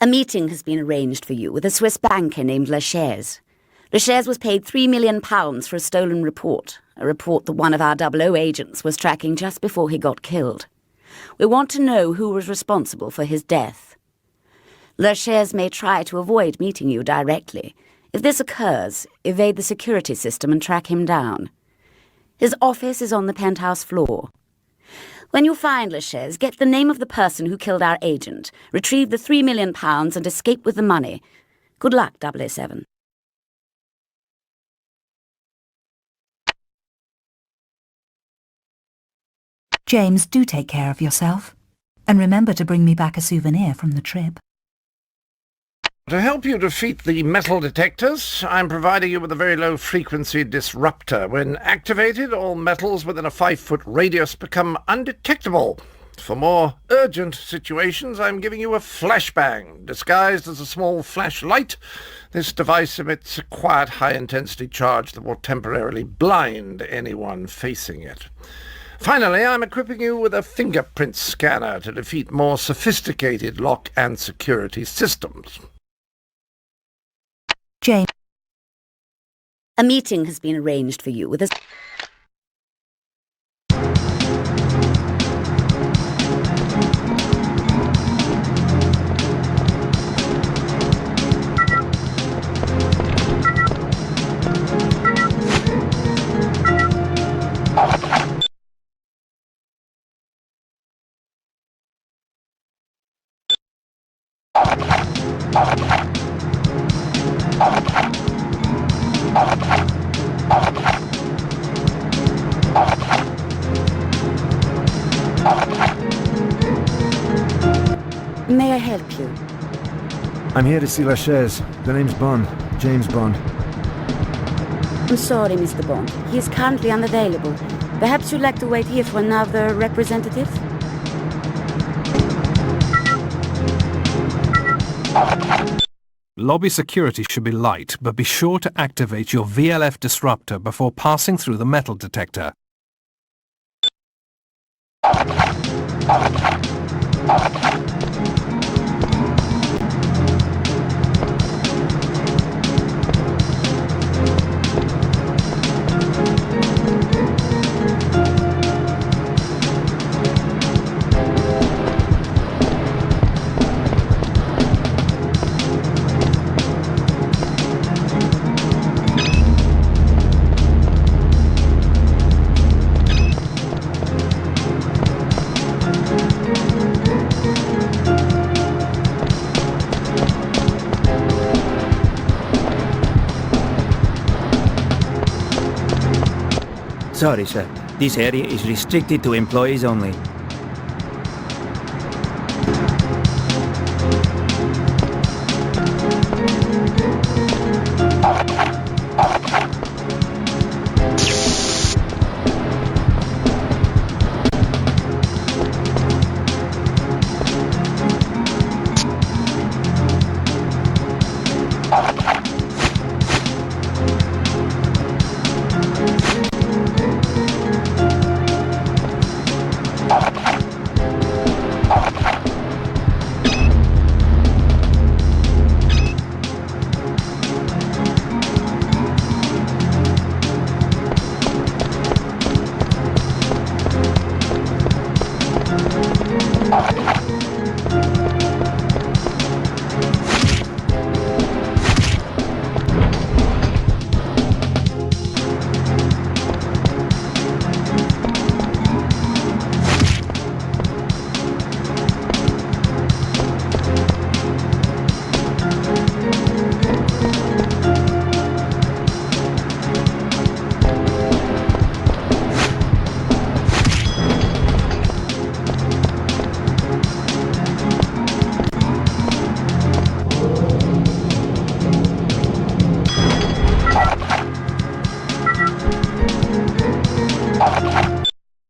A meeting has been arranged for you with a Swiss banker named Lachaise. Lachaise was paid £3 million for a stolen report, a report that one of our 00 agents was tracking just before he got killed. We want to know who was responsible for his death. Lachaise may try to avoid meeting you directly. If this occurs, evade the security system and track him down. His office is on the penthouse floor. When you find Lachaise, get the name of the person who killed our agent, retrieve the £3 million and escape with the money. Good luck, 007. James, do take care of yourself. And remember to bring me back a souvenir from the trip. To help you defeat the metal detectors, I'm providing you with a very low-frequency disruptor. When activated, all metals within a 5-foot radius become undetectable. For more urgent situations, I'm giving you a flashbang. Disguised as a small flashlight, this device emits a quiet, high-intensity charge that will temporarily blind anyone facing it. Finally, I'm equipping you with a fingerprint scanner to defeat more sophisticated lock and security systems. James. A meeting has been arranged for you with a... May I help you? I'm here to see Lachaise. The name's Bond. James Bond. I'm sorry, Mr. Bond. He is currently unavailable. Perhaps you'd like to wait here for another representative? Lobby security should be light, but be sure to activate your VLF disruptor before passing through the metal detector. Sorry, sir. This area is restricted to employees only.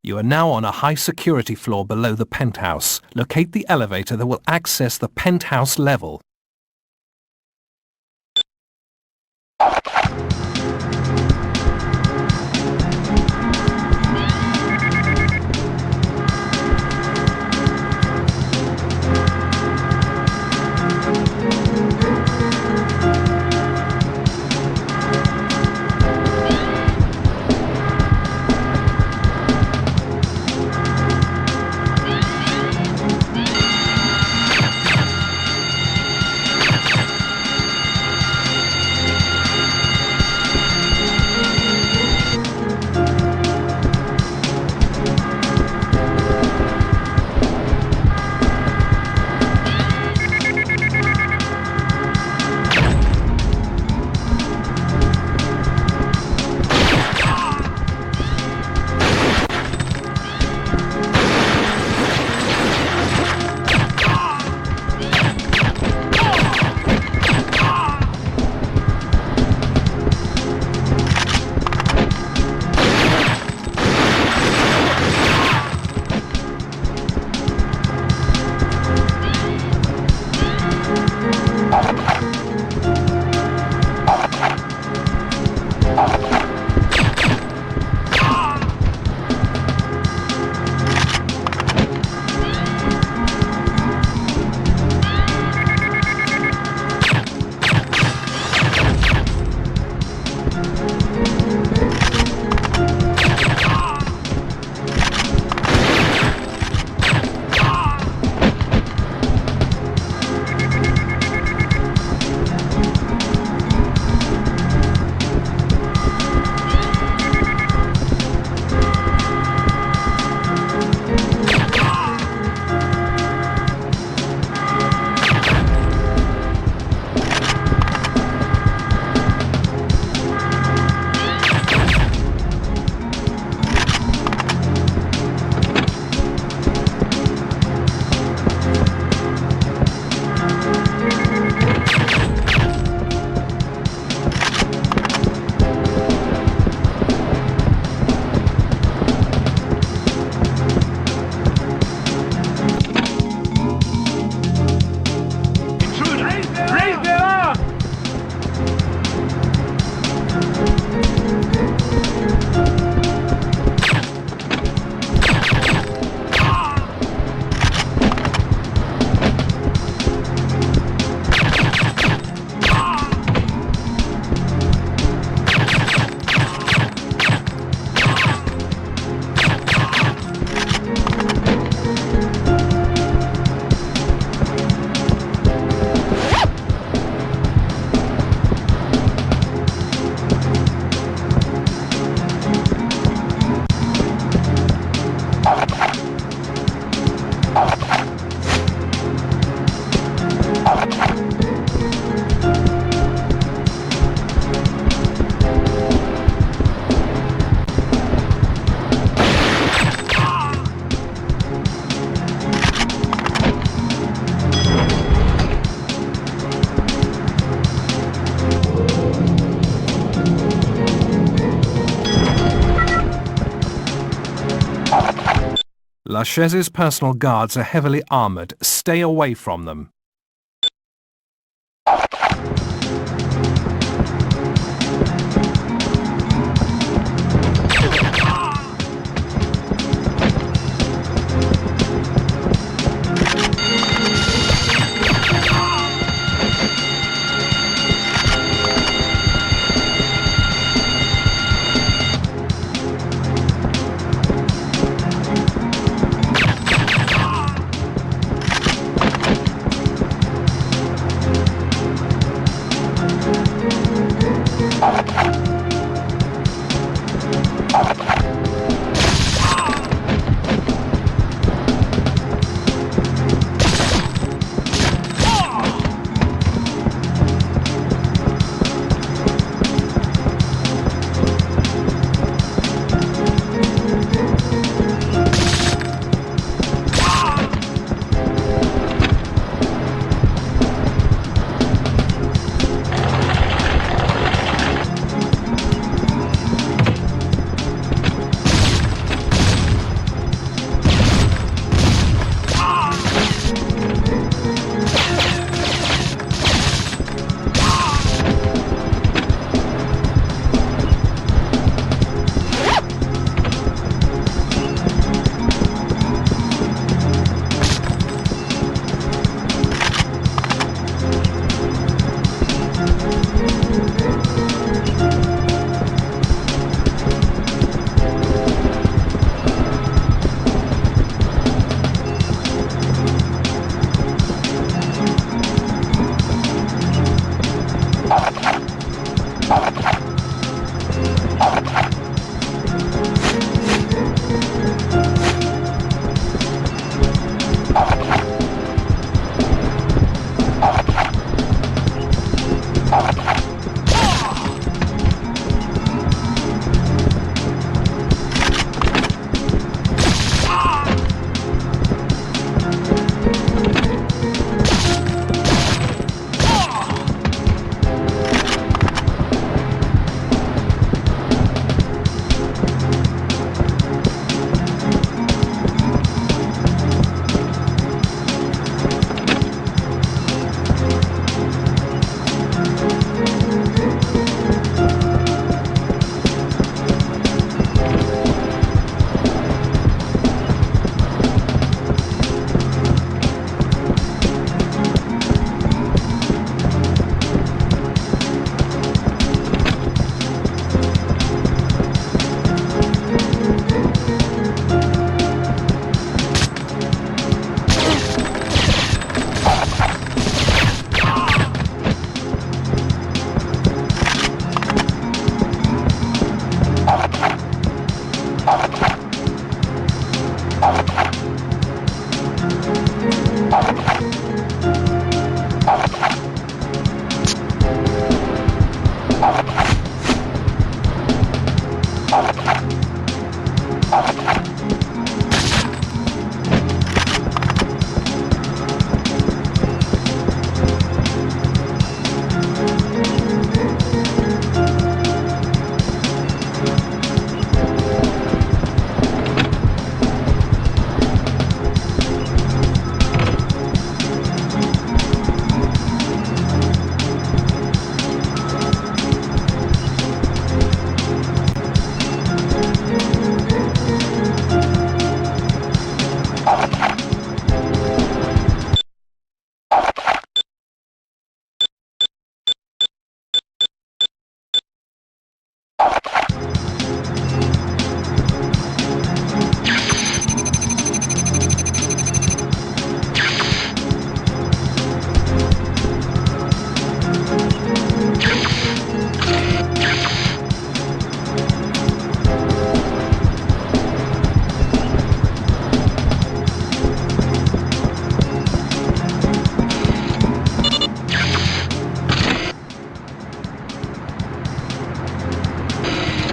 You are now on a high-security floor below the penthouse. Locate the elevator that will access the penthouse level. Lachaise's personal guards are heavily armoured. Stay away from them.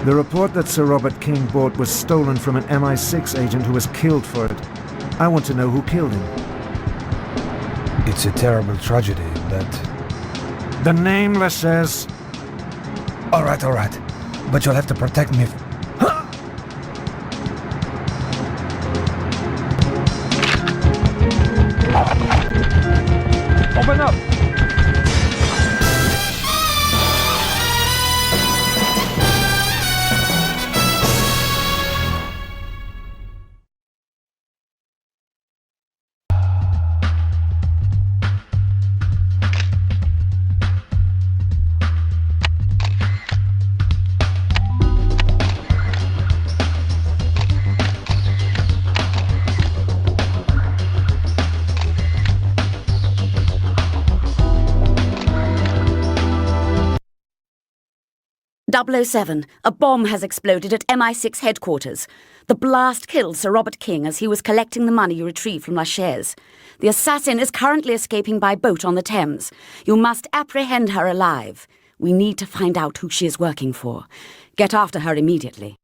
The report that Sir Robert King bought was stolen from an MI6 agent who was killed for it. I want to know who killed him. It's a terrible tragedy, but... The name, Lachaise. All right. But you'll have to protect me. 007, a bomb has exploded at MI6 headquarters. The blast killed Sir Robert King as he was collecting the money you retrieved from Lachaire's. The assassin is currently escaping by boat on the Thames. You must apprehend her alive. We need to find out who she is working for. Get after her immediately.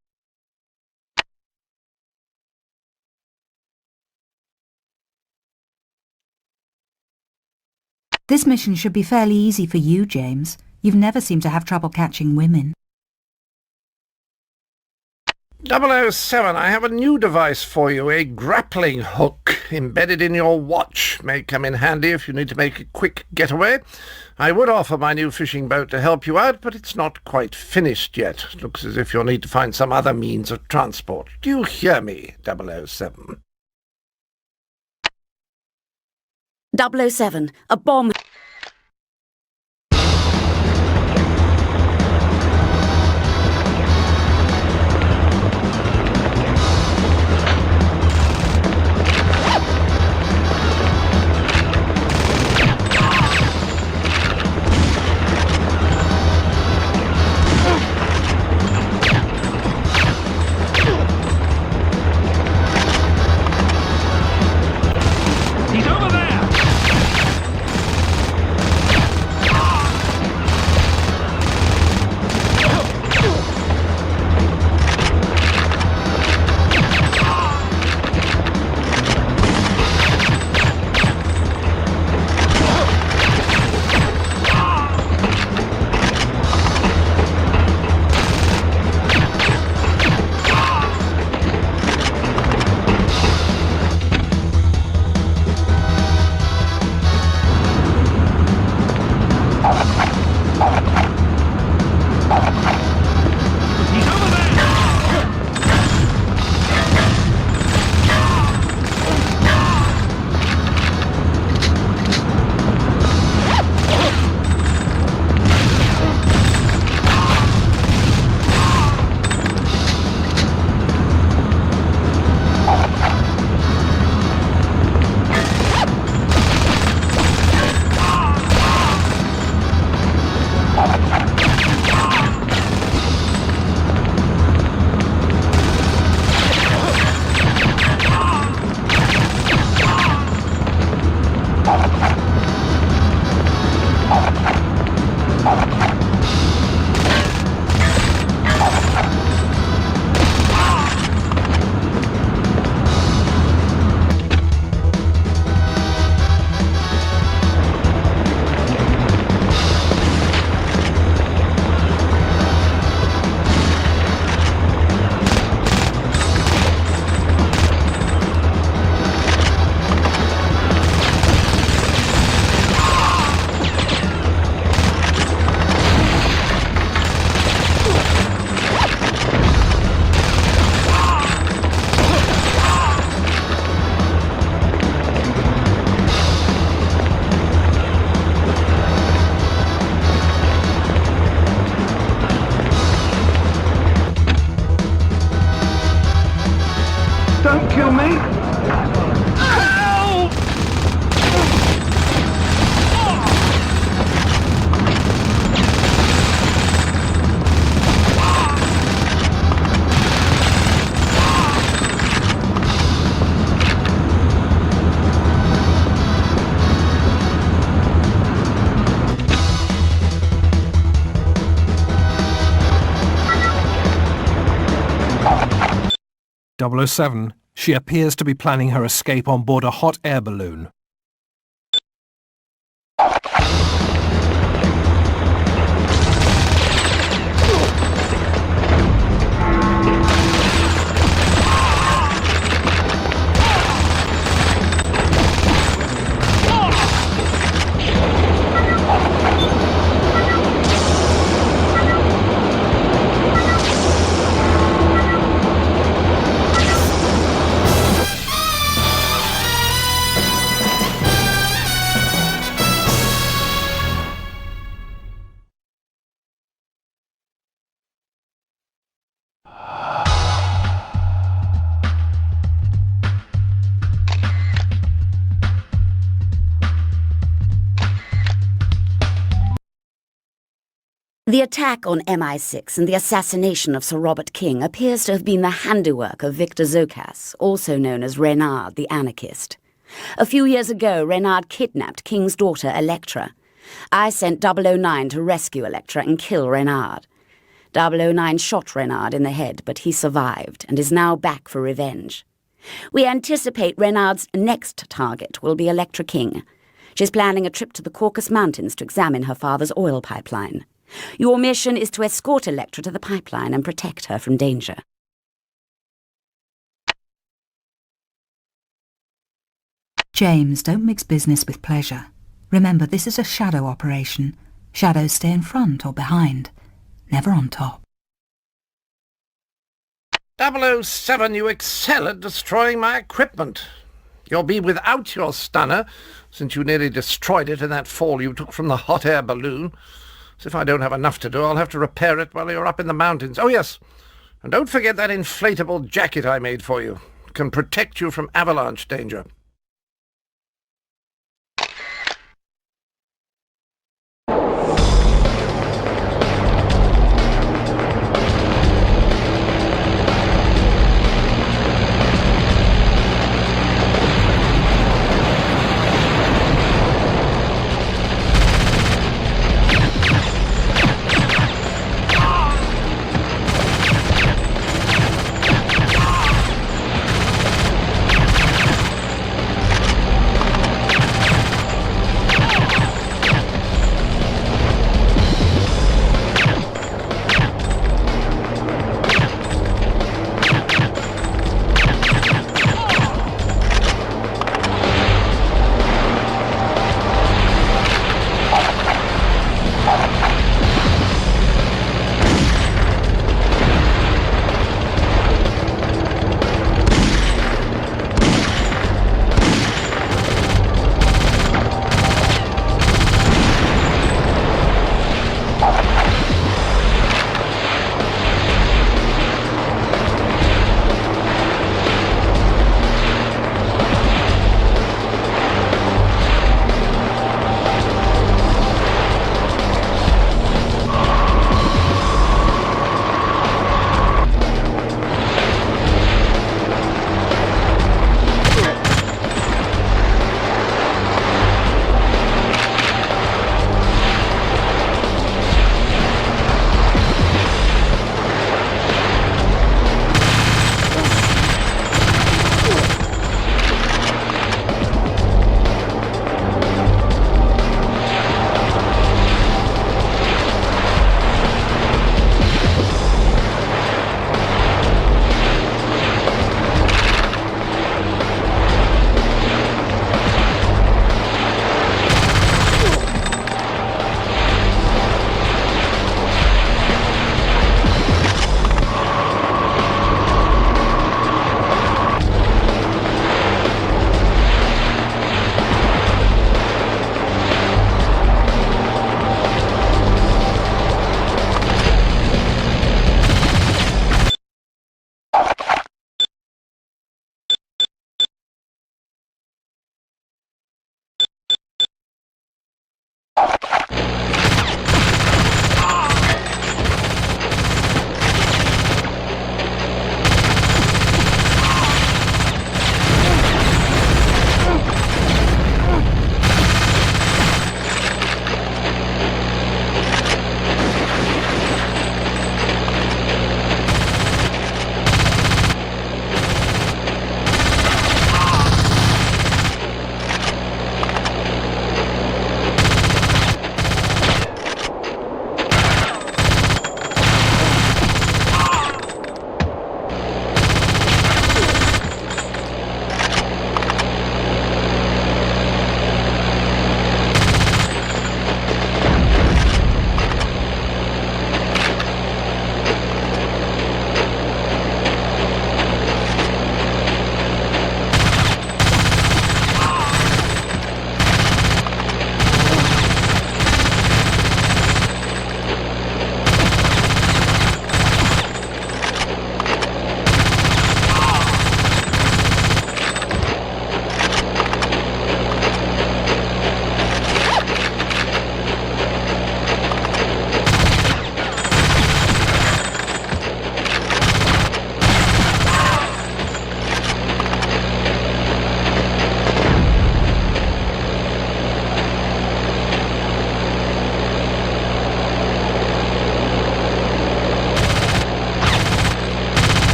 This mission should be fairly easy for you, James. You've never seemed to have trouble catching women. 007, I have a new device for you, a grappling hook embedded in your watch. May come in handy if you need to make a quick getaway. I would offer my new fishing boat to help you out, but it's not quite finished yet. Looks as if you'll need to find some other means of transport. Do you hear me, 007? 007, a bomb... Don't kill me! 007, she appears to be planning her escape on board a hot air balloon. The attack on MI6 and the assassination of Sir Robert King appears to have been the handiwork of Victor Zokas, also known as Renard the Anarchist. A few years ago, Renard kidnapped King's daughter, Electra. I sent 009 to rescue Electra and kill Renard. 009 shot Renard in the head, but he survived and is now back for revenge. We anticipate Renard's next target will be Electra King. She's planning a trip to the Caucasus Mountains to examine her father's oil pipeline. Your mission is to escort Electra to the pipeline and protect her from danger. James, don't mix business with pleasure. Remember, this is a shadow operation. Shadows stay in front or behind, never on top. 007, you excel at destroying my equipment. You'll be without your stunner, since you nearly destroyed it in that fall you took from the hot air balloon. As if I don't have enough to do, I'll have to repair it while you're up in the mountains. Oh, yes, and don't forget that inflatable jacket I made for you. It can protect you from avalanche danger.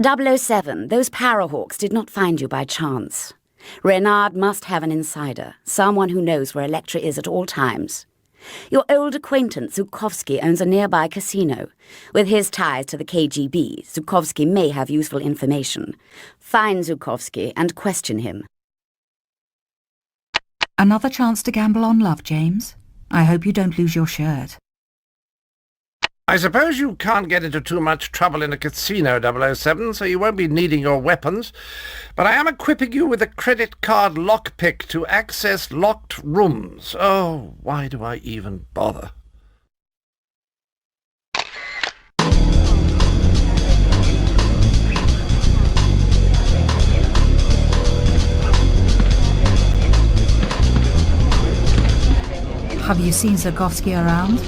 007, those Parahawks did not find you by chance. Renard must have an insider, someone who knows where Elektra is at all times. Your old acquaintance Zukovsky owns a nearby casino. With his ties to the KGB, Zukovsky may have useful information. Find Zukovsky and question him. Another chance to gamble on love, James. I hope you don't lose your shirt. I suppose you can't get into too much trouble in a casino, 007, so you won't be needing your weapons. But I am equipping you with a credit card lockpick to access locked rooms. Oh, why do I even bother? Have you seen Zukovsky around?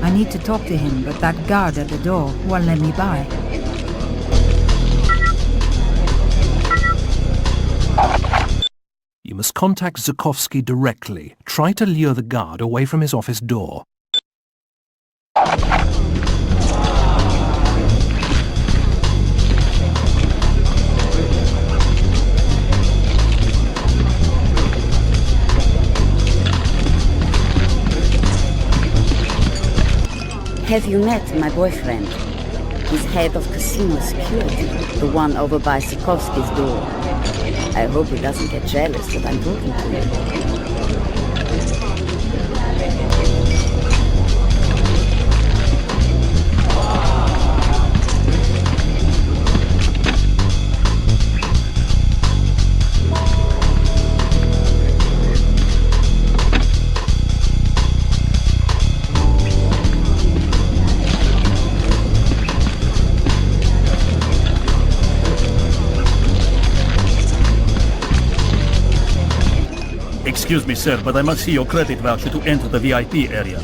I need to talk to him, but that guard at the door won't let me by. You must contact Zukovsky directly. Try to lure the guard away from his office door. Have you met my boyfriend? He's head of casino security, the one over by Zukovsky's door. I hope he doesn't get jealous that I'm talking to him. Excuse me, sir, but I must see your credit voucher to enter the VIP area.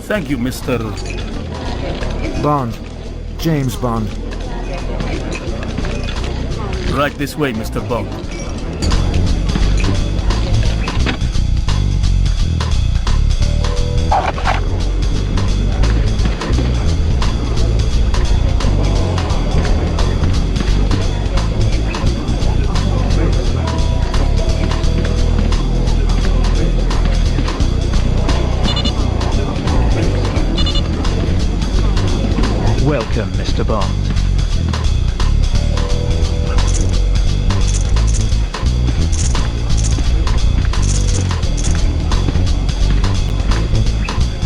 Thank you, Mr. Bond. James Bond. Right this way, Mr. Bond. Welcome, Mr. Bond.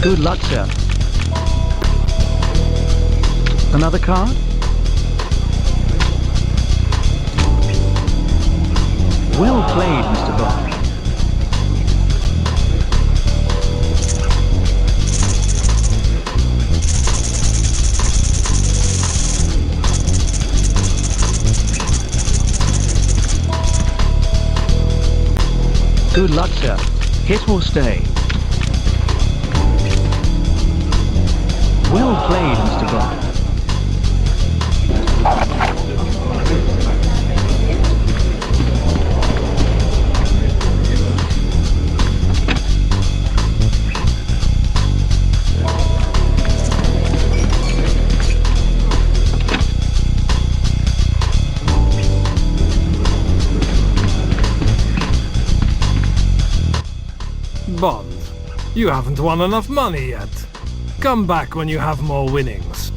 Good luck, sir. Another card? Well played, Mr. Bond. Good luck, sir. Hit or stay. Well played, Mr. Bond. Bond, you haven't won enough money yet. Come back when you have more winnings.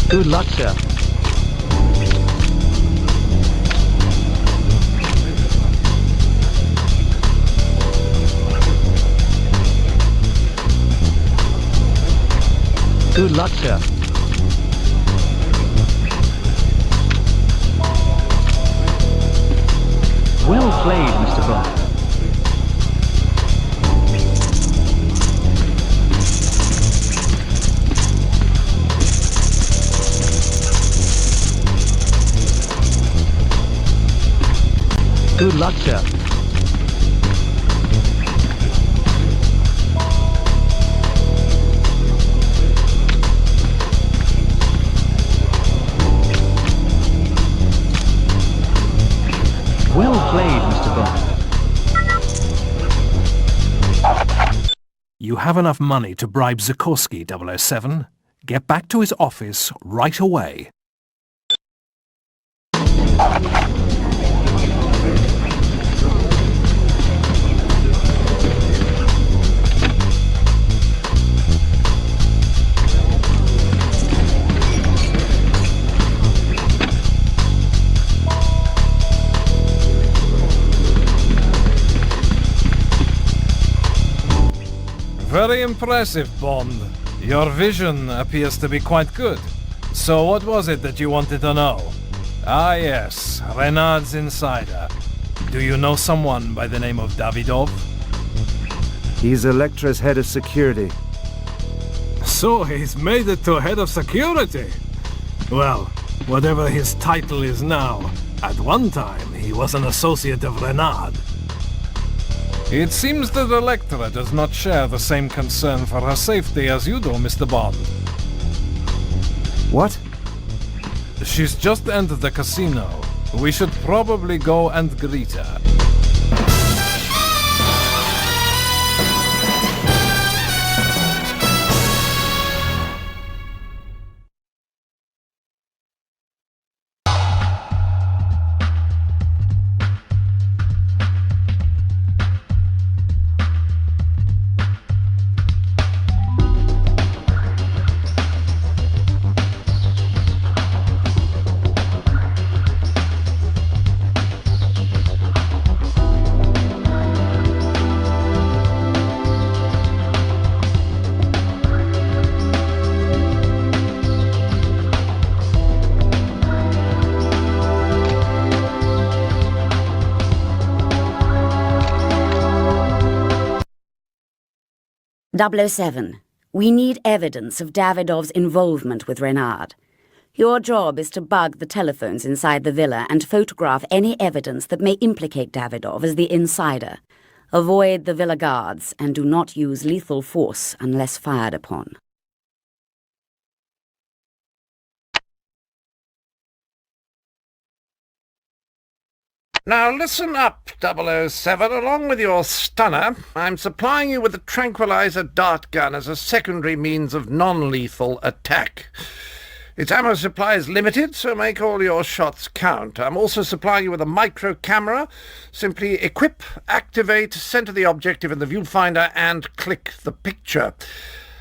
Good luck, sir. Good luck, sir. Well played, Mr. Bond. Good luck, sir. You have enough money to bribe Sikorsky, 007. Get back to his office right away. Very impressive, Bond. Your vision appears to be quite good. So what was it that you wanted to know? Ah yes, Renard's insider. Do you know someone by the name of Davidov? He's Elektra's head of security. So he's made it to head of security? Well, whatever his title is now, at one time he was an associate of Renard. It seems that Elektra does not share the same concern for her safety as you do, Mr. Bond. What? She's just entered the casino. We should probably go and greet her. .007. We need evidence of Davidov's involvement with Renard. Your job is to bug the telephones inside the villa and photograph any evidence that may implicate Davidov as the insider. Avoid the villa guards and do not use lethal force unless fired upon. Now listen up, 007. Along with your stunner, I'm supplying you with a tranquilizer dart gun as a secondary means of non-lethal attack. Its ammo supply is limited, so make all your shots count. I'm also supplying you with a micro camera. Simply equip, activate, center the objective in the viewfinder, and click the picture.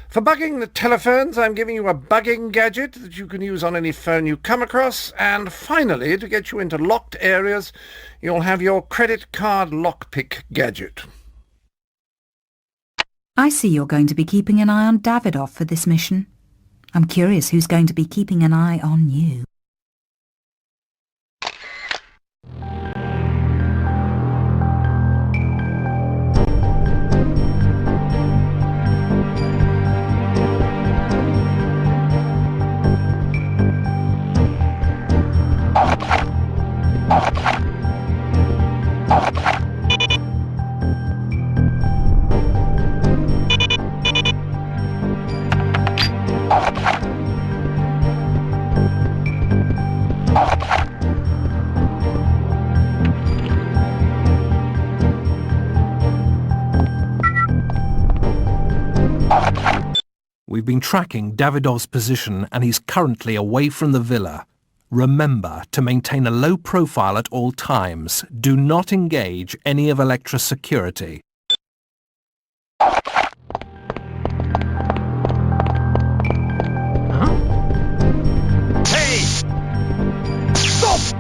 For bugging the telephones, I'm giving you a bugging gadget that you can use on any phone you come across. And finally, to get you into locked areas, you'll have your credit card lockpick gadget. I see you're going to be keeping an eye on Davidov for this mission. I'm curious who's going to be keeping an eye on you. We've been tracking Davidov's position and he's currently away from the villa. Remember to maintain a low profile at all times. Do not engage any of Elektra's security. Hey! Stop!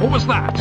What was that?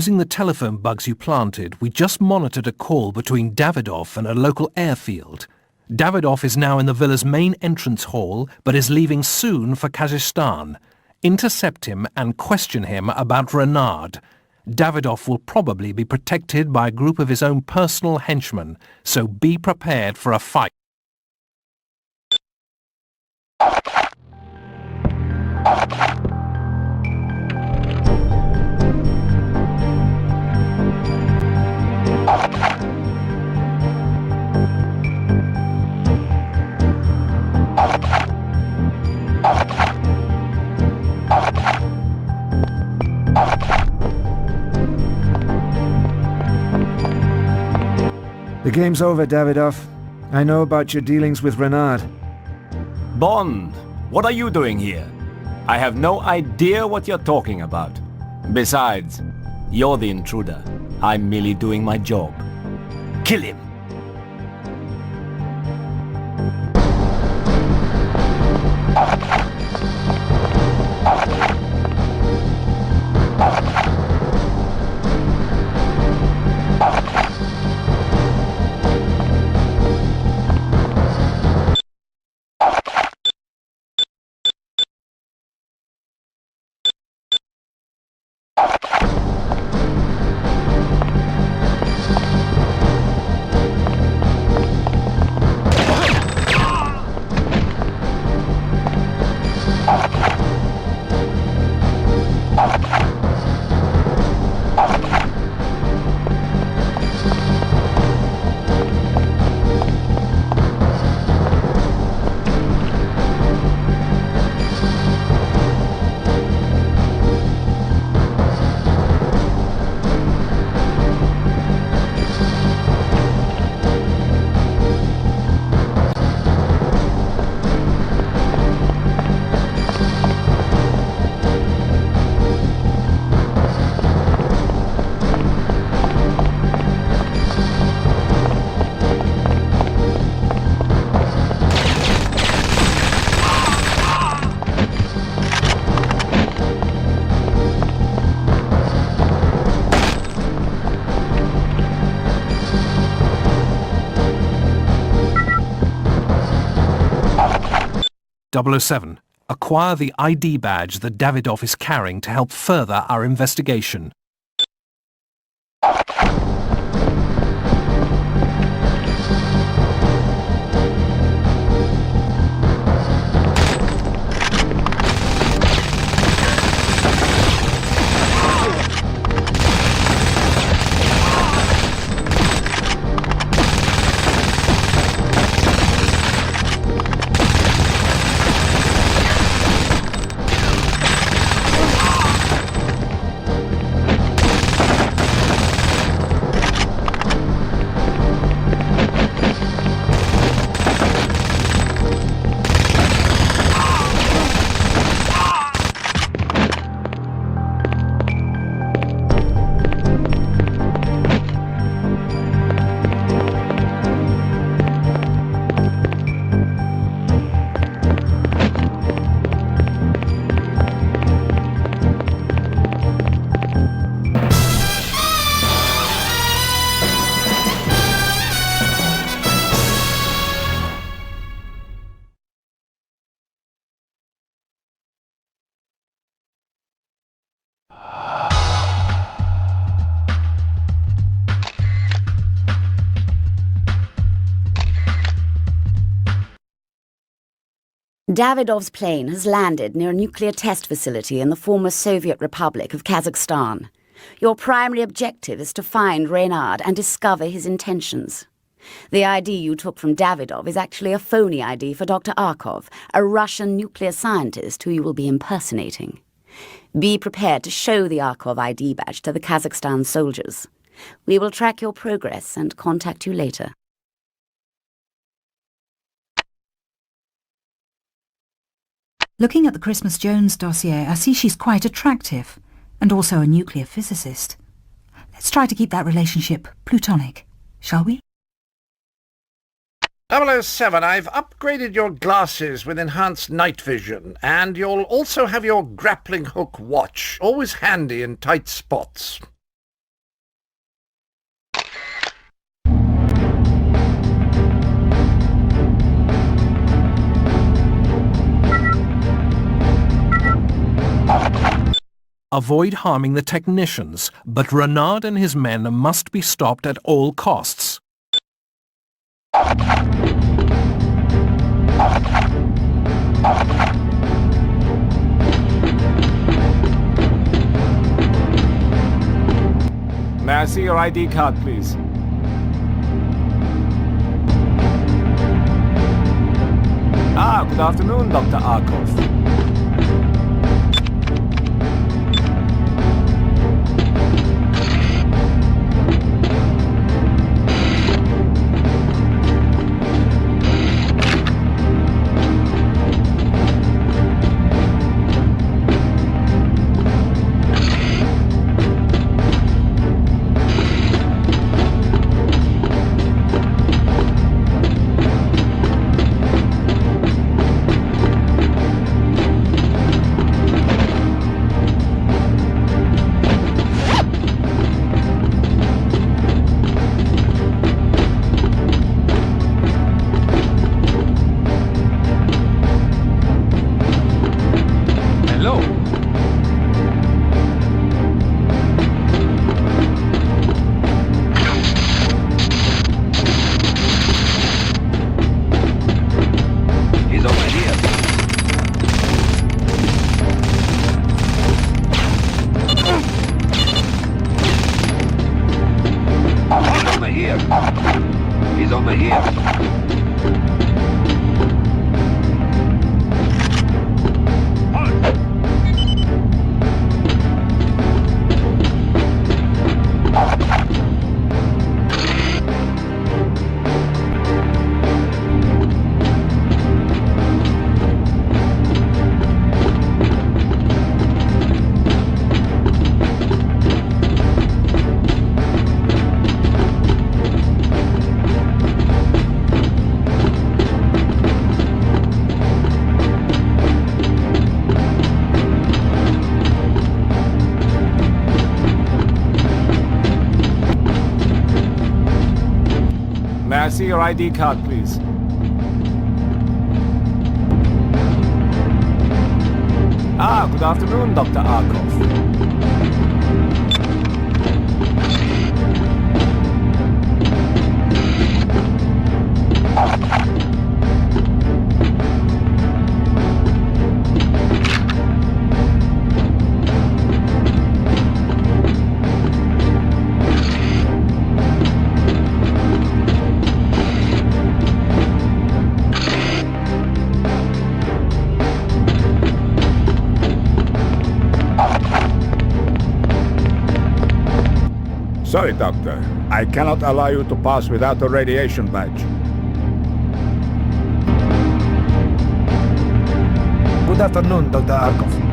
Using the telephone bugs you planted, we just monitored a call between Davidoff and a local airfield. Davidoff is now in the villa's main entrance hall, but is leaving soon for Kazakhstan. Intercept him and question him about Renard. Davidoff will probably be protected by a group of his own personal henchmen, so be prepared for a fight. The game's over, Davidoff. I know about your dealings with Renard. Bond, what are you doing here? I have no idea what you're talking about. Besides, you're the intruder. I'm merely doing my job. Kill him! 007. Acquire the ID badge that Davidoff is carrying to help further our investigation. Davidov's plane has landed near a nuclear test facility in the former Soviet Republic of Kazakhstan. Your primary objective is to find Reynard and discover his intentions. The ID you took from Davidov is actually a phony ID for Dr. Arkov, a Russian nuclear scientist who you will be impersonating. Be prepared to show the Arkov ID badge to the Kazakhstan soldiers. We will track your progress and contact you later. Looking at the Christmas Jones dossier, I see she's quite attractive, and also a nuclear physicist. Let's try to keep that relationship plutonic, shall we? 007, I've upgraded your glasses with enhanced night vision, and you'll also have your grappling hook watch, always handy in tight spots. Avoid harming the technicians, but Renard and his men must be stopped at all costs. May I see your ID card, please? Ah, good afternoon, Dr. Arkov. He's over here. May I see your ID card, please? afternoon, Dr. Arkov. Sorry, Doctor. I cannot allow you to pass without a radiation badge. Good afternoon, Dr. Arkov.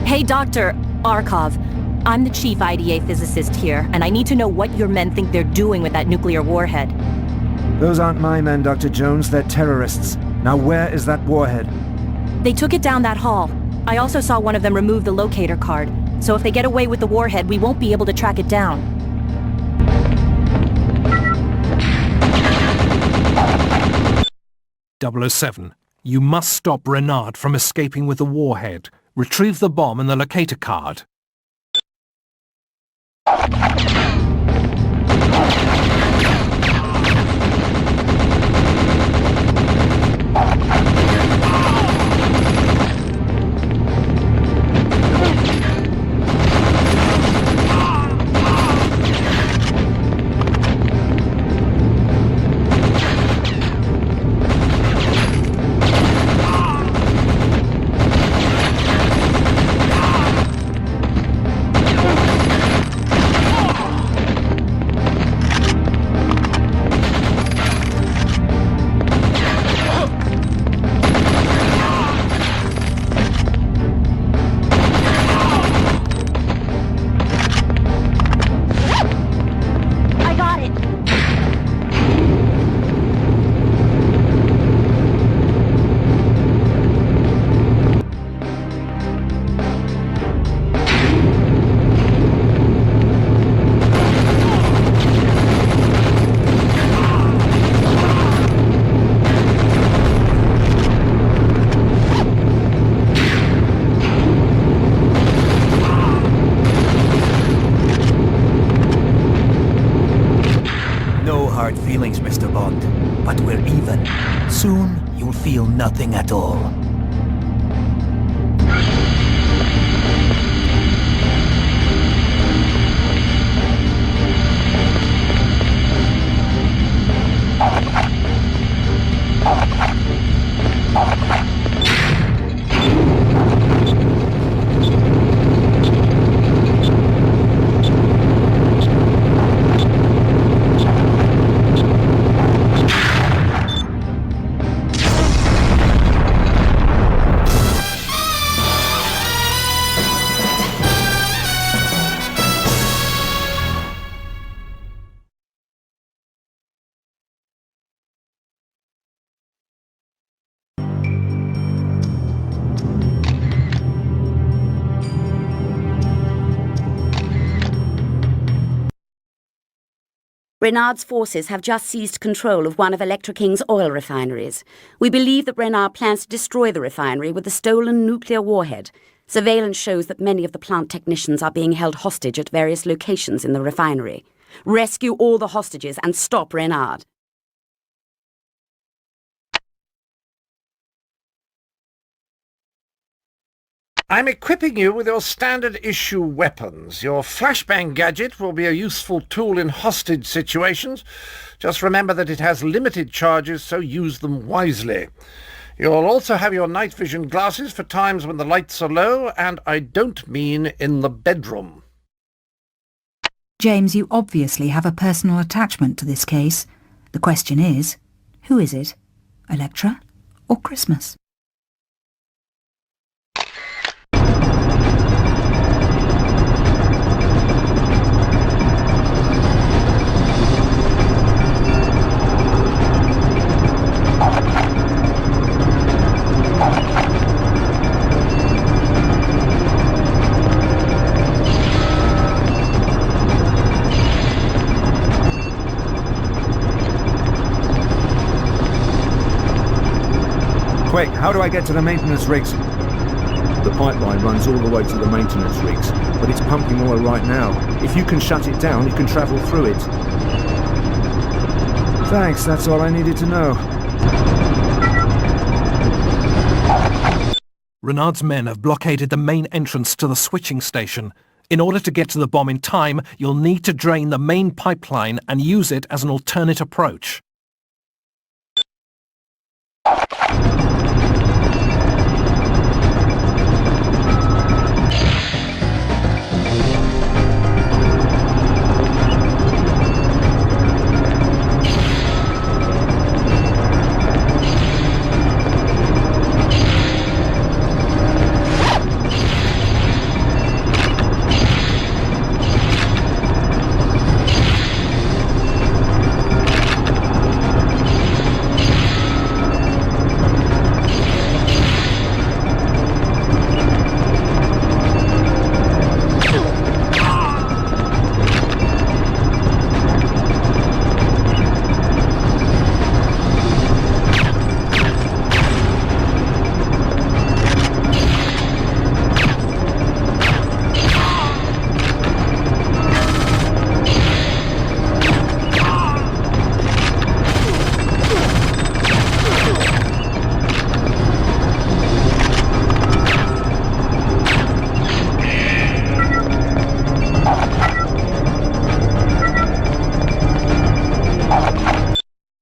Hey, Dr. Arkov. I'm the chief IDA physicist here, and I need to know what your men think they're doing with that nuclear warhead. Those aren't my men, Dr. Jones. They're terrorists. Now where is that warhead? They took it down that hall. I also saw one of them remove the locator card. So if they get away with the warhead, we won't be able to track it down. .007. You must stop Renard from escaping with the warhead. Retrieve the bomb and the locator card. Feelings, Mr. Bond, but we're even. Soon, you'll feel nothing at all. Renard's forces have just seized control of one of Electra King's oil refineries. We believe that Renard plans to destroy the refinery with the stolen nuclear warhead. Surveillance shows that many of the plant technicians are being held hostage at various locations in the refinery. Rescue all the hostages and stop Renard. I'm equipping you with your standard-issue weapons. Your flashbang gadget will be a useful tool in hostage situations. Just remember that it has limited charges, so use them wisely. You'll also have your night vision glasses for times when the lights are low, and I don't mean in the bedroom. James, you obviously have a personal attachment to this case. The question is, who is it? Electra or Christmas? Quick, how do I get to the maintenance rigs? The pipeline runs all the way to the maintenance rigs, but it's pumping oil right now. If you can shut it down, you can travel through it. Thanks, that's all I needed to know. Renard's men have blockaded the main entrance to the switching station. In order to get to the bomb in time, you'll need to drain the main pipeline and use it as an alternate approach.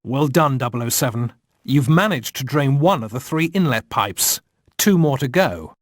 Well done, 007. You've managed to drain one of the 3 inlet pipes. 2 more to go.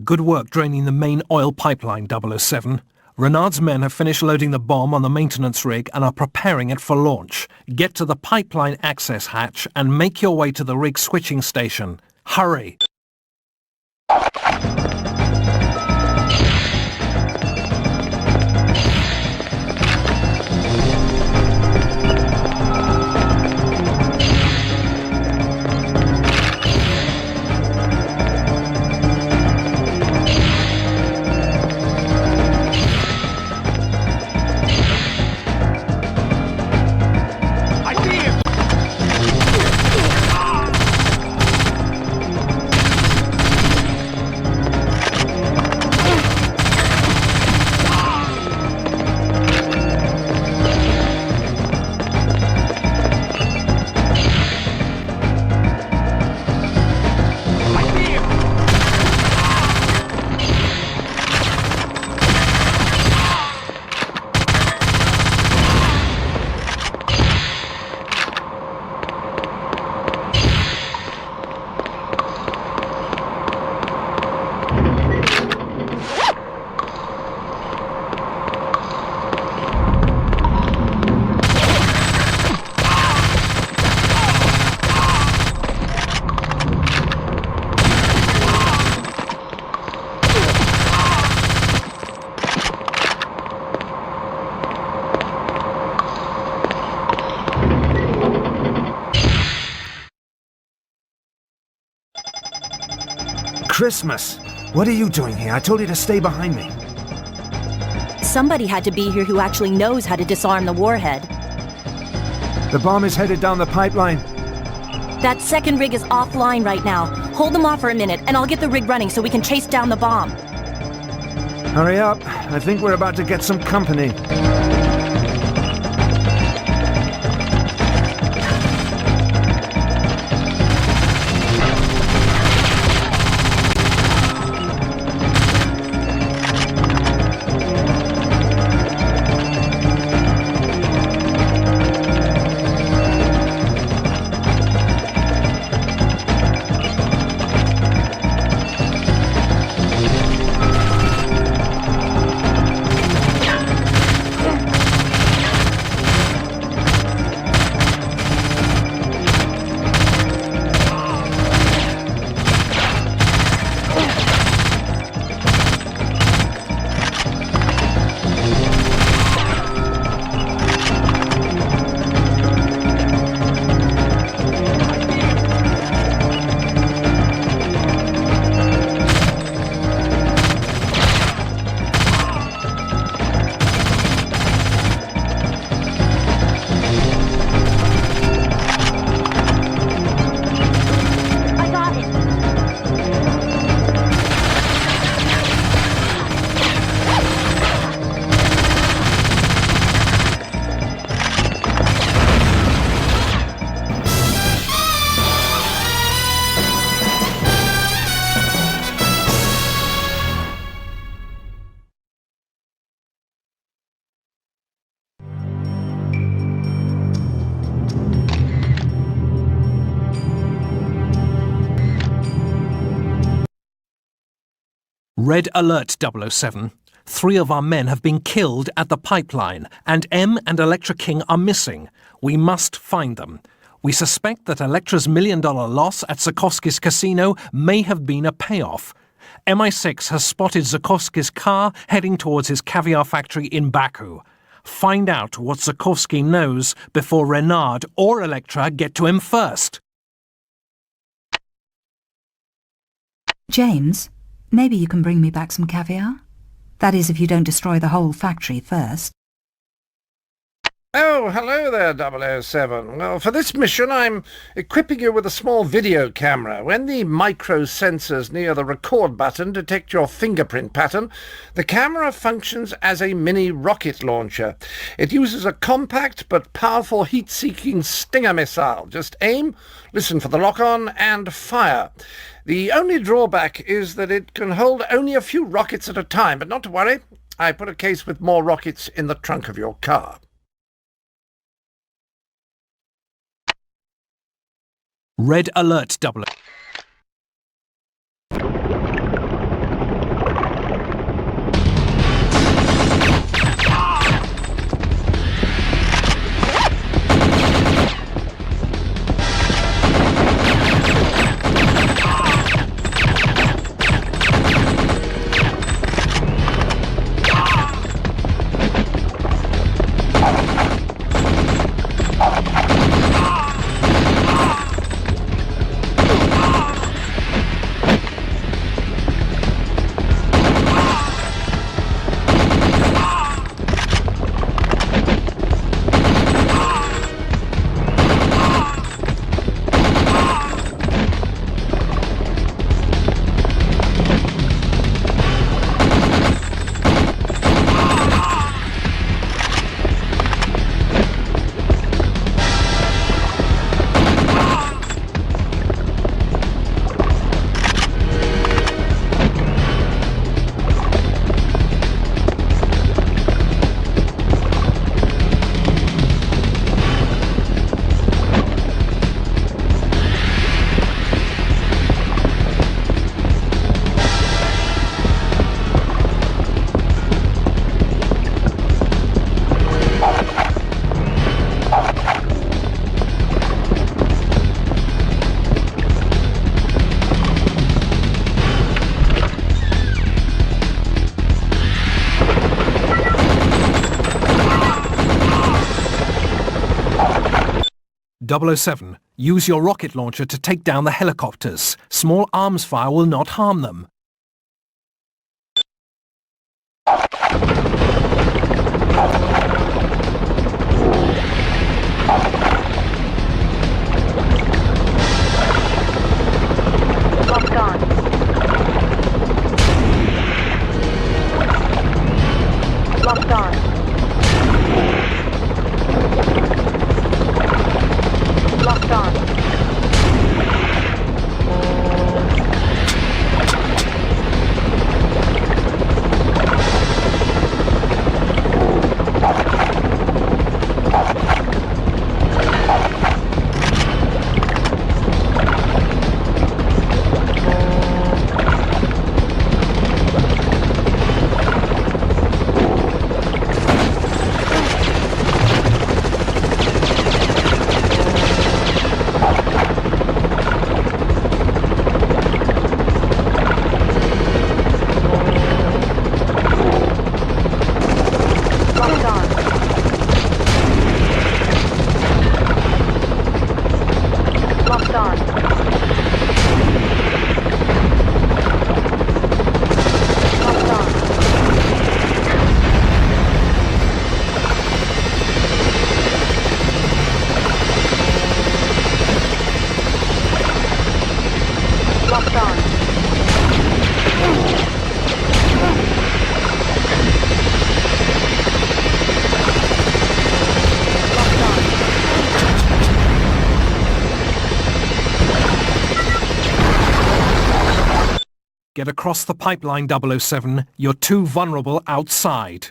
Good work draining the main oil pipeline, 007. Renard's men have finished loading the bomb on the maintenance rig and are preparing it for launch. Get to the pipeline access hatch and make your way to the rig switching station. Hurry! Christmas! What are you doing here? I told you to stay behind me. Somebody had to be here who actually knows how to disarm the warhead. The bomb is headed down the pipeline. That second rig is offline right now. Hold them off for a minute, and I'll get the rig running so we can chase down the bomb. Hurry up. I think we're about to get some company. Red alert, 007. 3 of our men have been killed at the pipeline, and M and Electra King are missing. We must find them. We suspect that Electra's $1 million loss at Zukovsky's casino may have been a payoff. MI6 has spotted Zukovsky's car heading towards his caviar factory in Baku. Find out what Zukovsky knows before Renard or Electra get to him first. James, maybe you can bring me back some caviar? That is, if you don't destroy the whole factory first. Oh, hello there, 007. Well, for this mission, I'm equipping you with a small video camera. When the micro sensors near the record button detect your fingerprint pattern, the camera functions as a mini rocket launcher. It uses a compact but powerful heat-seeking Stinger missile. Just aim, listen for the lock-on, and fire. The only drawback is that it can hold only a few rockets at a time, but not to worry. I put a case with more rockets in the trunk of your car. Red alert, 007. 007, use your rocket launcher to take down the helicopters. Small arms fire will not harm them. Locked on. Locked on. Locked on. Get across the pipeline, 007. You're too vulnerable outside.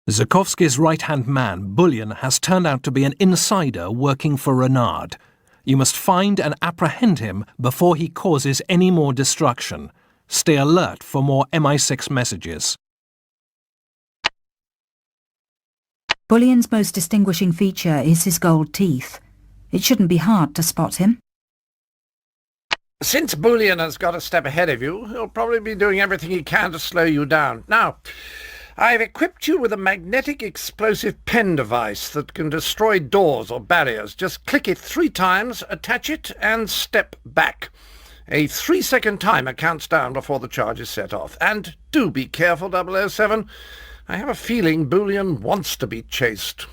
Zukovsky's right-hand man, Bullion, has turned out to be an insider working for Renard. You must find and apprehend him before he causes any more destruction. Stay alert for more MI6 messages. Bullion's most distinguishing feature is his gold teeth. It shouldn't be hard to spot him. Since Bullion has got a step ahead of you, he'll probably be doing everything he can to slow you down. Now, I've equipped you with a magnetic explosive pen device that can destroy doors or barriers. Just click it 3 times, attach it, and step back. A 3-second timer counts down before the charge is set off. And do be careful, 007. I have a feeling Bullion wants to be chased.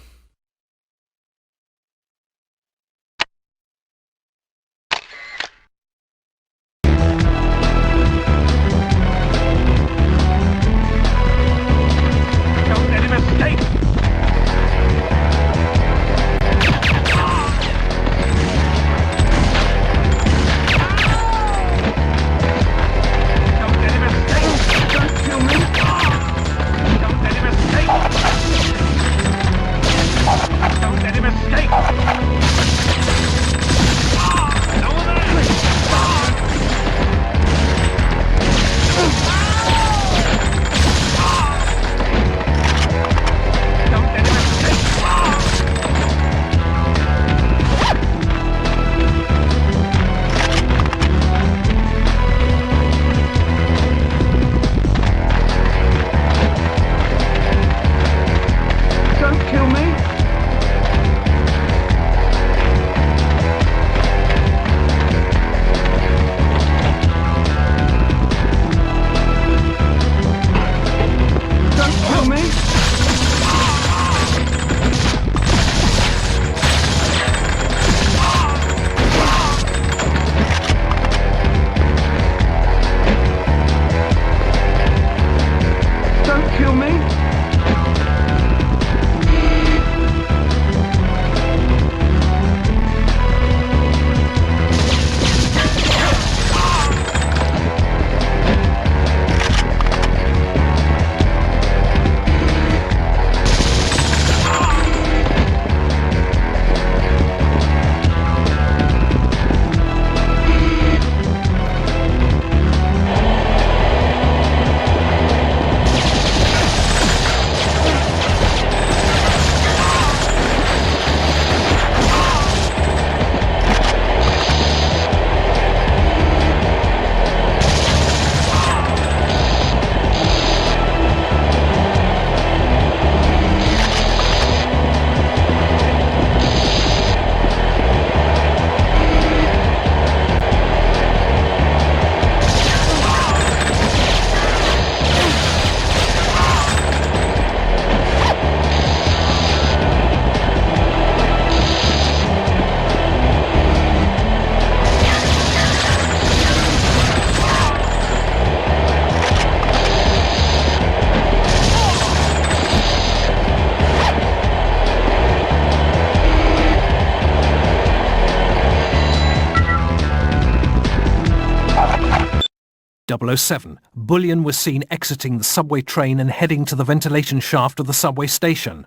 .007. Bullion was seen exiting the subway train and heading to the ventilation shaft of the subway station.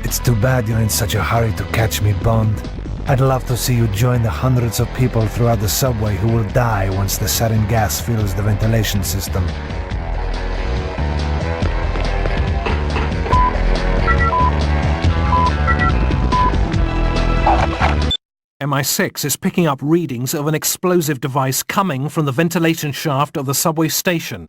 It's too bad you're in such a hurry to catch me, Bond. I'd love to see you join the hundreds of people throughout the subway who will die once the sarin gas fills the ventilation system. MI6 is picking up readings of an explosive device coming from the ventilation shaft of the subway station.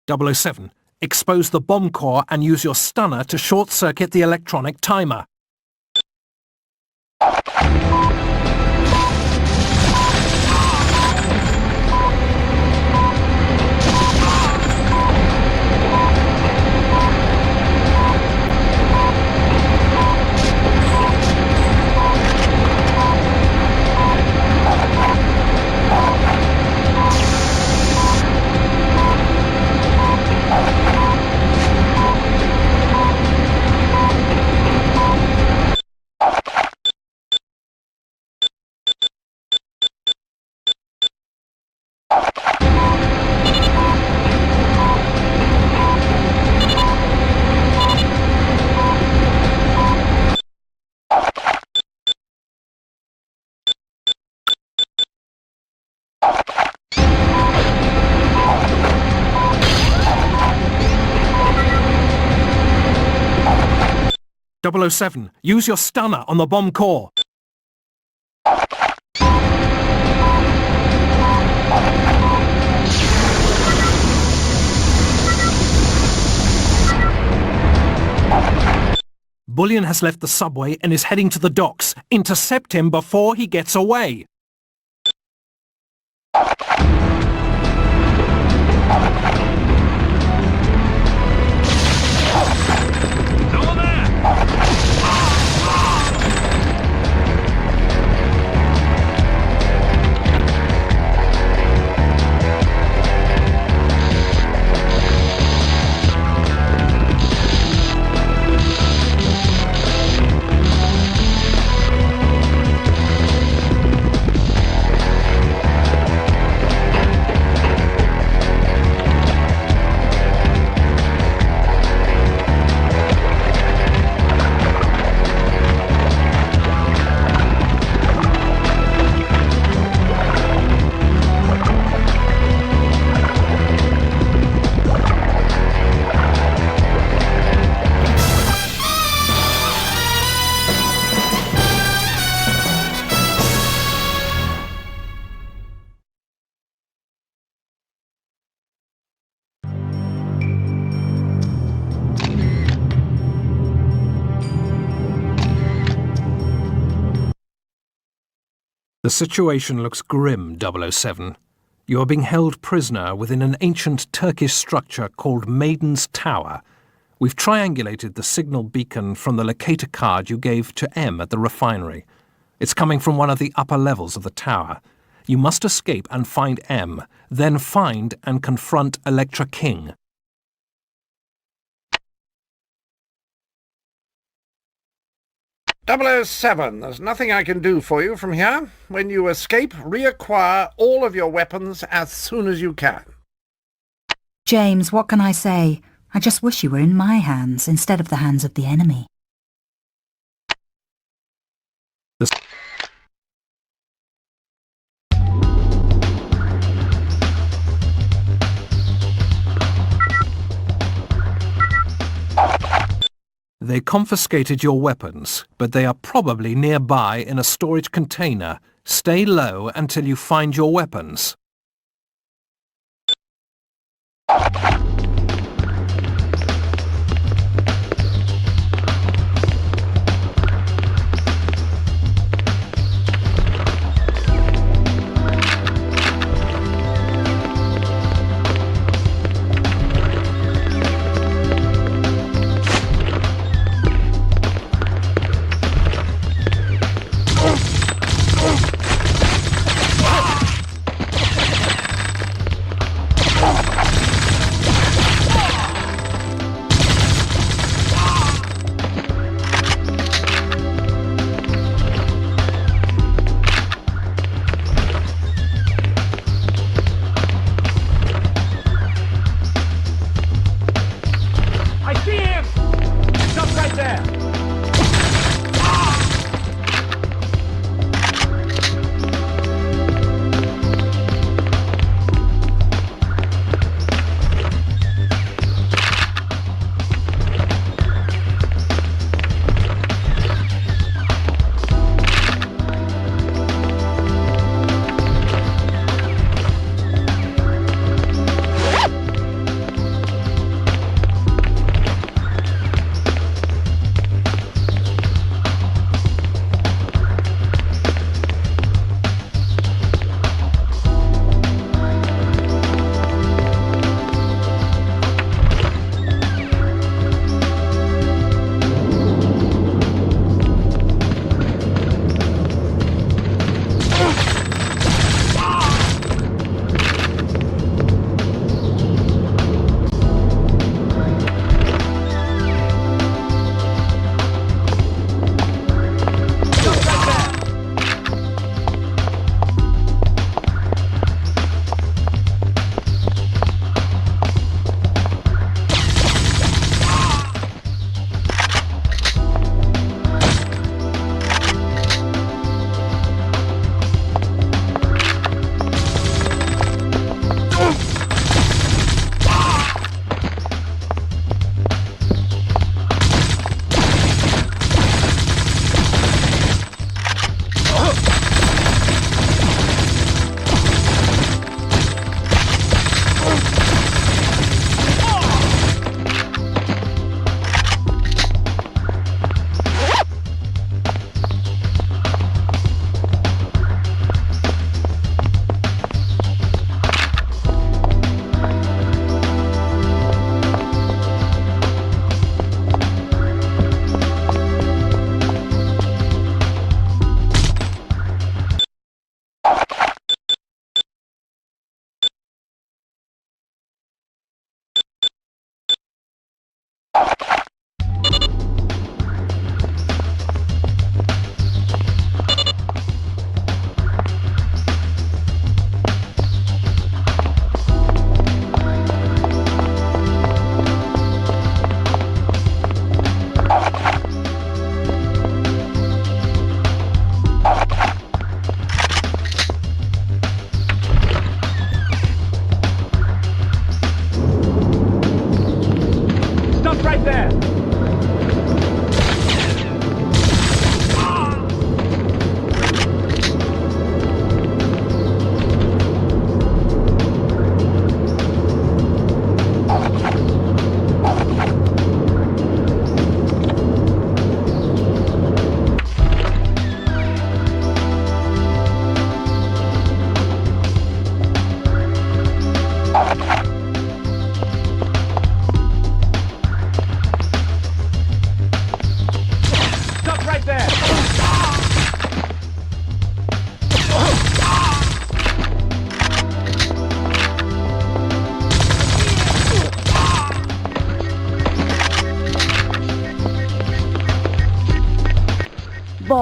007, expose the bomb core and use your stunner to short-circuit the electronic timer. .007, use your stunner on the bomb core. Bullion has left the subway and is heading to the docks. Intercept him before he gets away. The situation looks grim, 007. You are being held prisoner within an ancient Turkish structure called Maiden's Tower. We've triangulated the signal beacon from the locator card you gave to M at the refinery. It's coming from one of the upper levels of the tower. You must escape and find M, then find and confront Electra King. .007, there's nothing I can do for you from here. When you escape, reacquire all of your weapons as soon as you can. James, what can I say? I just wish you were in my hands instead of the hands of the enemy. They confiscated your weapons, but they are probably nearby in a storage container. Stay low until you find your weapons.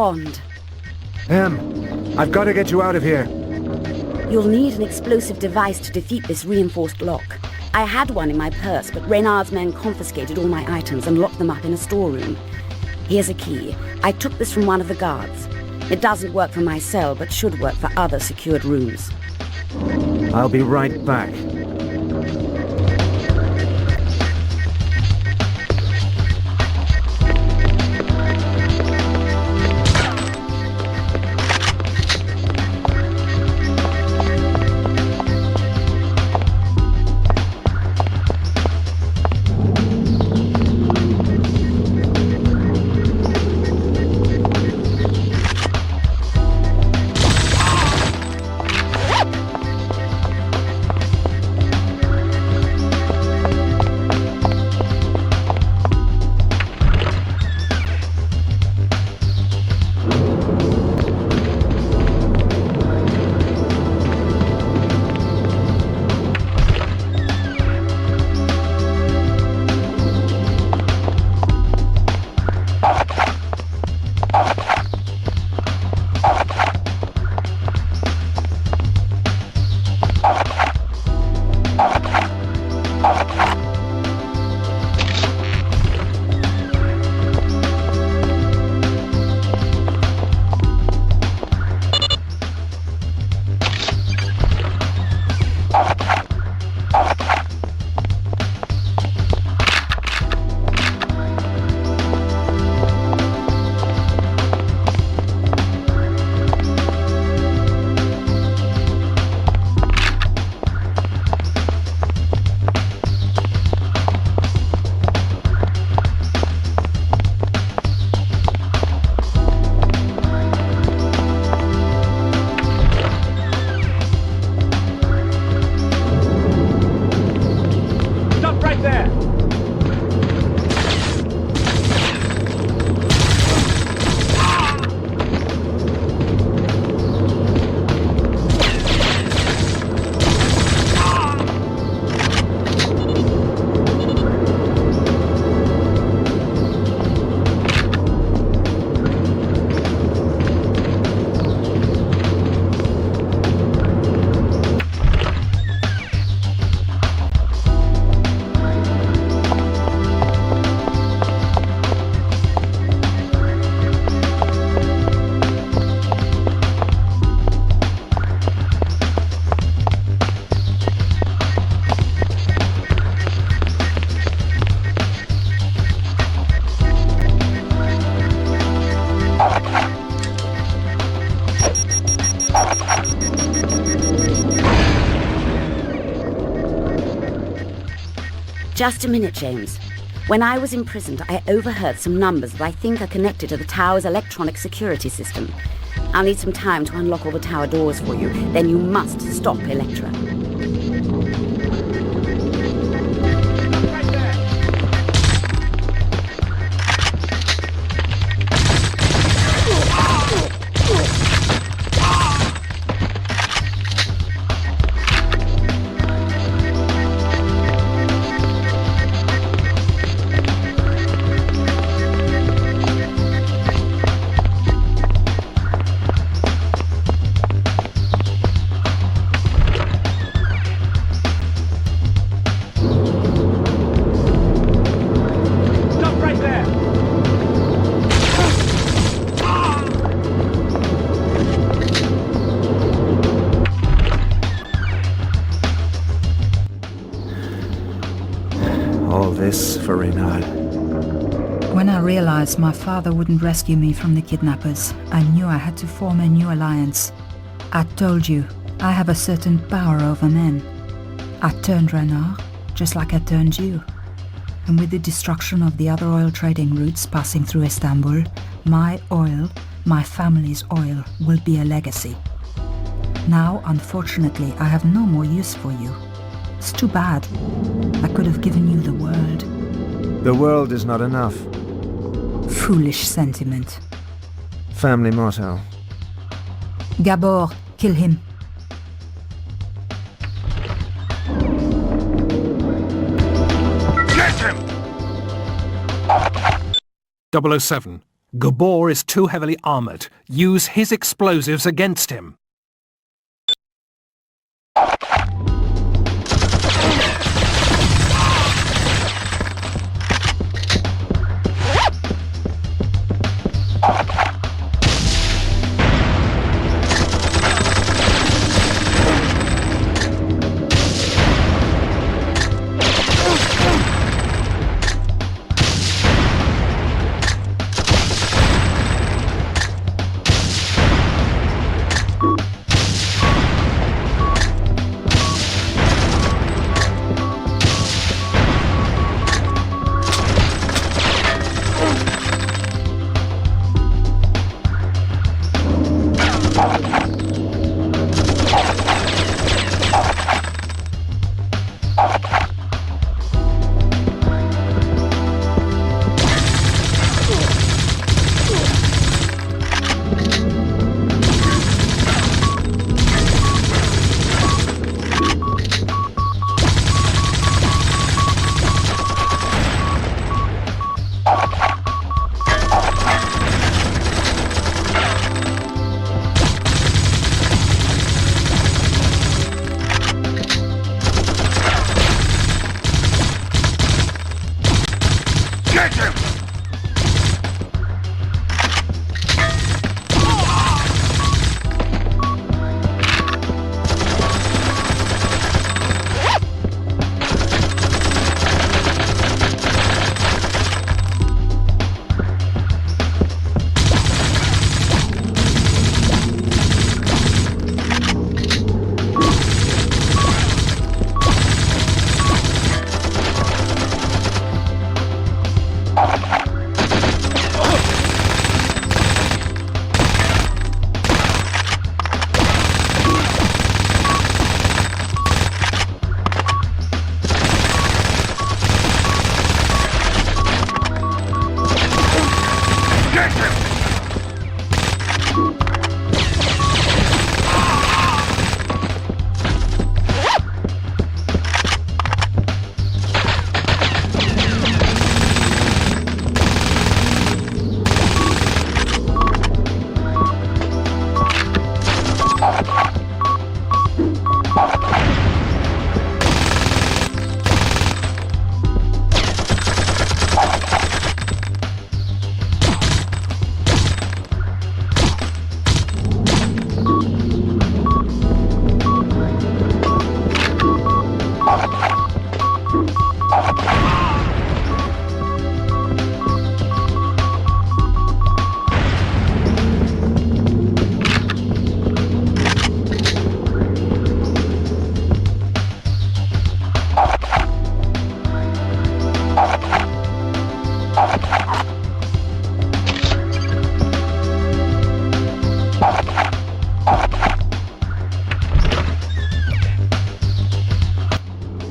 Bond. I've got to get you out of here. You'll need an explosive device to defeat this reinforced lock. I had one in my purse, but Reynard's men confiscated all my items and locked them up in a storeroom. Here's a key. I took this from one of the guards. It doesn't work for my cell, but should work for other secured rooms. I'll be right back. Just a minute, James. When I was imprisoned, I overheard some numbers that I think are connected to the tower's electronic security system. I'll need some time to unlock all the tower doors for you. Then you must stop Electra. All this for Reynard. When I realized my father wouldn't rescue me from the kidnappers, I knew I had to form a new alliance. I told you, I have a certain power over men. I turned Reynard, just like I turned you. And with the destruction of the other oil trading routes passing through Istanbul, my oil, my family's oil, will be a legacy. Now, unfortunately, I have no more use for you. It's too bad. I could have given you the world. The world is not enough. Foolish sentiment. Family motto. Gabor, kill him. Get him! 007. Gabor is too heavily armored. Use his explosives against him.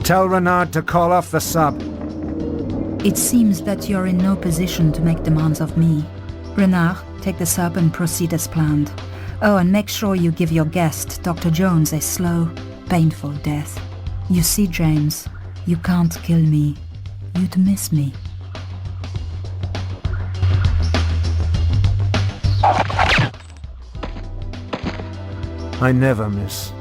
Tell Renard to call off the sub. It seems that you're in no position to make demands of me. Renard, take the sub and proceed as planned. Oh, and make sure you give your guest, Dr. Jones, a slow, painful death. You see, James, you can't kill me. You'd miss me. I never miss.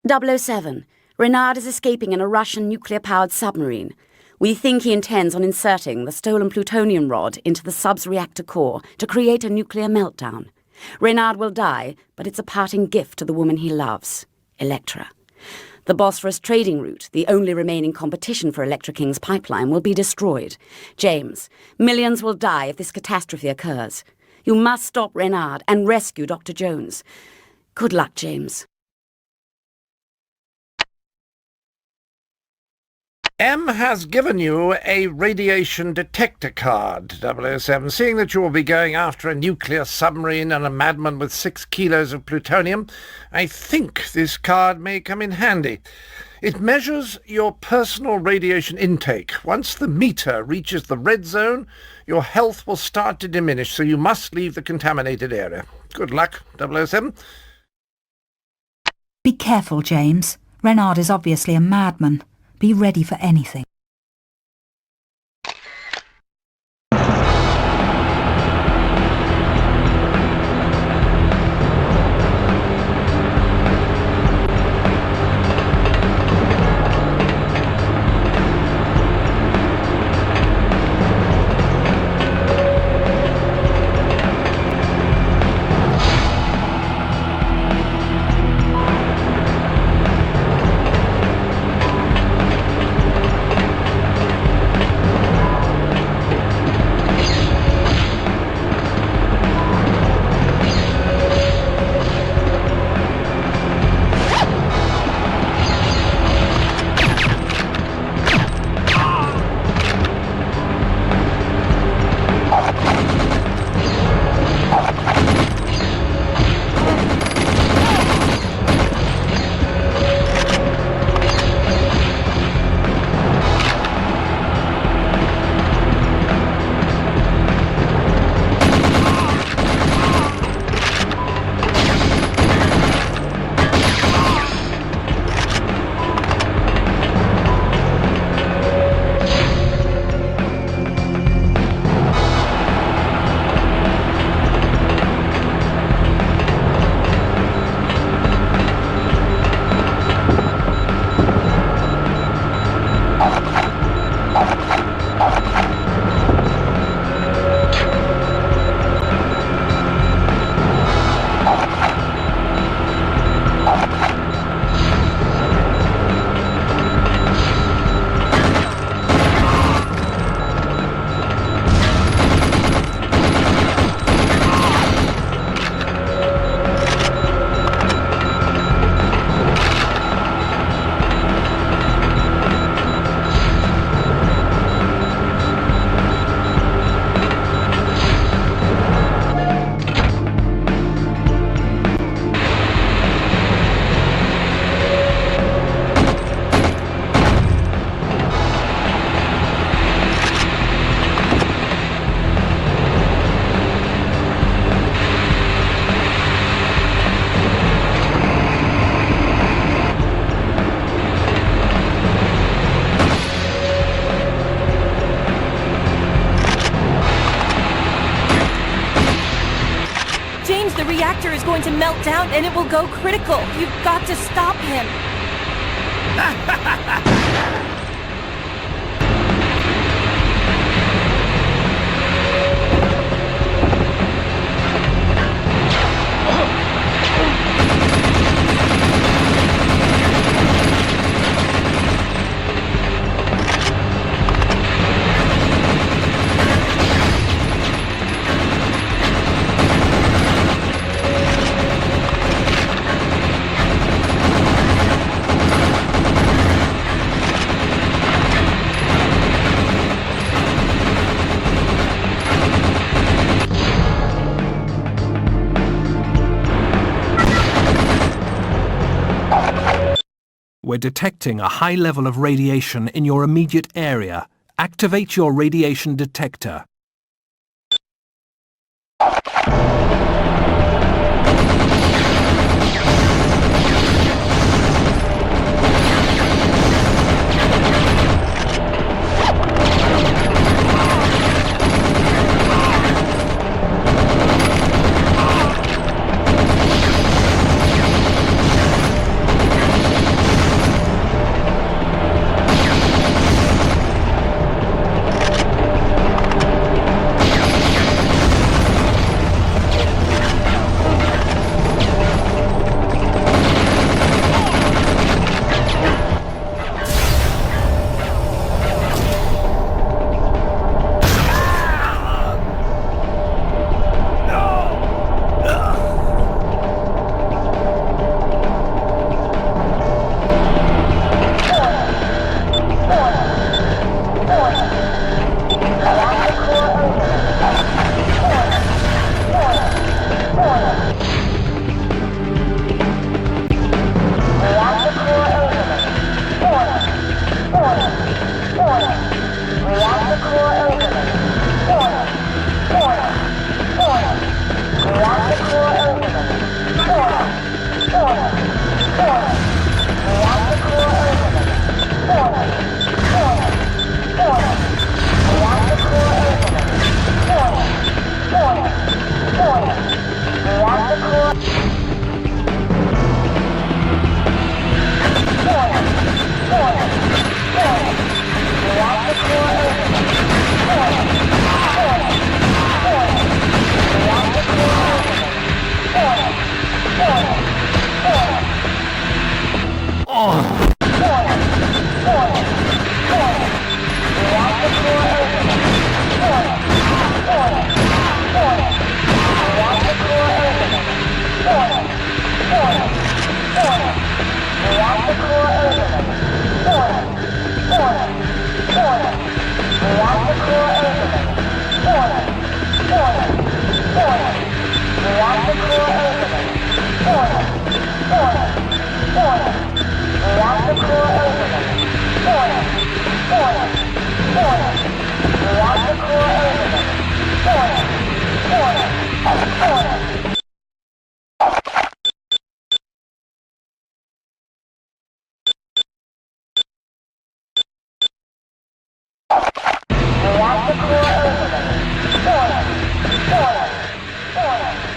.007. Renard is escaping in a Russian nuclear-powered submarine. We think he intends on inserting the stolen plutonium rod into the sub's reactor core to create a nuclear meltdown. Renard will die, but it's a parting gift to the woman he loves, Electra. The Bosphorus trading route, the only remaining competition for Electra King's pipeline, will be destroyed. James, millions will die if this catastrophe occurs. You must stop Renard and rescue Dr. Jones. Good luck, James. M has given you a radiation detector card, 007. Seeing that you will be going after a nuclear submarine and a madman with 6 kilos of plutonium, I think this card may come in handy. It measures your personal radiation intake. Once the meter reaches the red zone, your health will start to diminish, so you must leave the contaminated area. Good luck, 007. Be careful, James. Renard is obviously a madman. Be ready for anything. The reactor is going to melt down and it will go critical. You've got to stop him. We're detecting a high level of radiation in your immediate area. Activate your radiation detector.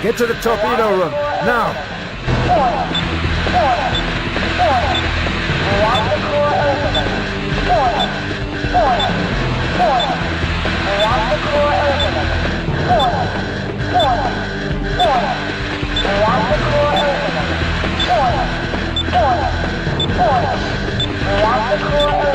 Get to the torpedo room, now! Reactor core